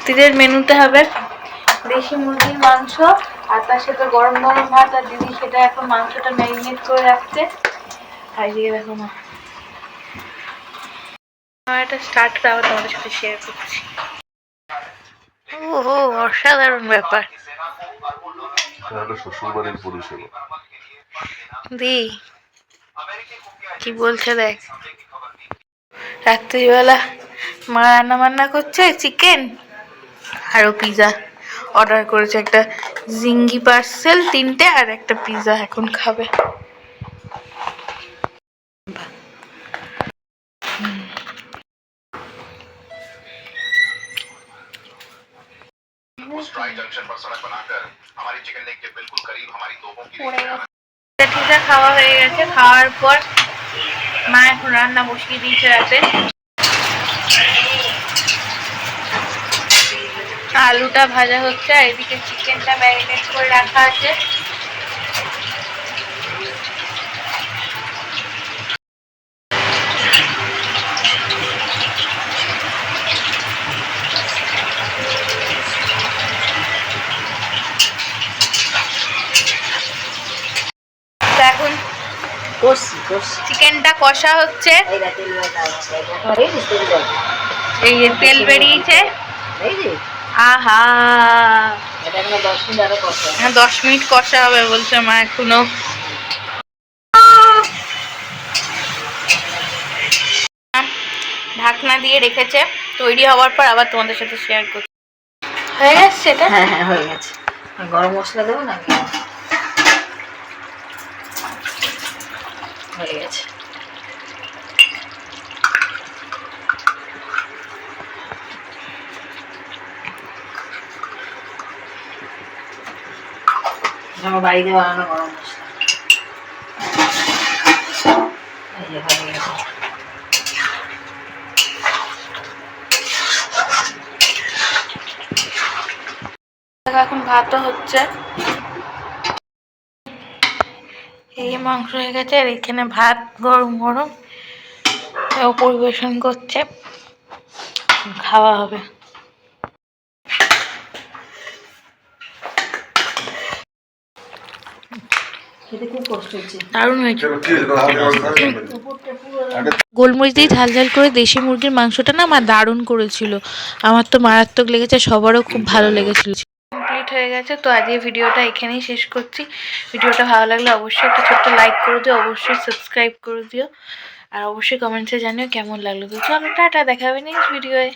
রাত্রিদের মেনুতে হবে দেশি মুরগির মাংস আর তার সাথে গরম গরম ভাত। আর দিদি সেটা এখন মাংসটা ম্যারিনেট করে রাখছে। আর দিয়ে দেখো মা একটা স্টার্ট করে আবার তোমাদের সাথে শেয়ার করছি। ওহো, অসাধারণ ব্যাপার। দি কি বলছে দেখ। রাত্রিবেলা মা রান্না বান্না করছে চিকেন আরো পিজা অর্ডার করেছে, একটা জিঙ্গি পার্সেল 3টে আর একটা পিজা এখন খাবে। পিজা খাওয়া হয়ে গেছে, খাওয়ার পর মা এখন রান্না বসিয়ে দিয়েছে রাতে। আলুটা ভাজা হচ্ছে আর এদিকে চিকেনটা ম্যারিনেট করে রাখা আছে। এখন চিকেনটা কষা হচ্ছে, এই যে তেল বেরিয়েছে। আহা, 10 মিনিট কষা হবে বলছে মা এখনো। ঢাকনা দিয়ে রেখেছে, তৈরি হওয়ার পর আবার তোমাদের সাথে শেয়ার করছি। হয়ে গেছে এটা? হ্যাঁ হ্যাঁ হয়ে গেছে। গরম মশলা দেবো না? হয়ে গেছে। আমার বাড়িতে বানানো গরম মশলা। এখন ভাতও হচ্ছে, এই মাংস হয়ে গেছে আর এখানে ভাত গরম গরম পরিবেশন করছে, খাওয়া হবে। দারুণ হয়েছে। গোলমরিচ দিয়ে ঝাল ঝাল করে দেশি মুরগির মাংসটা না আমার দারুণ করেছিল, আমার তো মারাত্মক লেগেছে, সবারও খুব ভালো লেগেছিল। কমপ্লিট হয়ে গেছে, তো আজকে ভিডিওটা এখানেই শেষ করছি। ভিডিওটা ভালো লাগলে অবশ্যই একটা ছোট্ট লাইক করে দিও, অবশ্যই সাবস্ক্রাইব করে দিও, আর অবশ্যই কমেন্টসে জানিও কেমন লাগলো। তো চলো টাটা, দেখা হবে নেক্সট ভিডিওয়ে।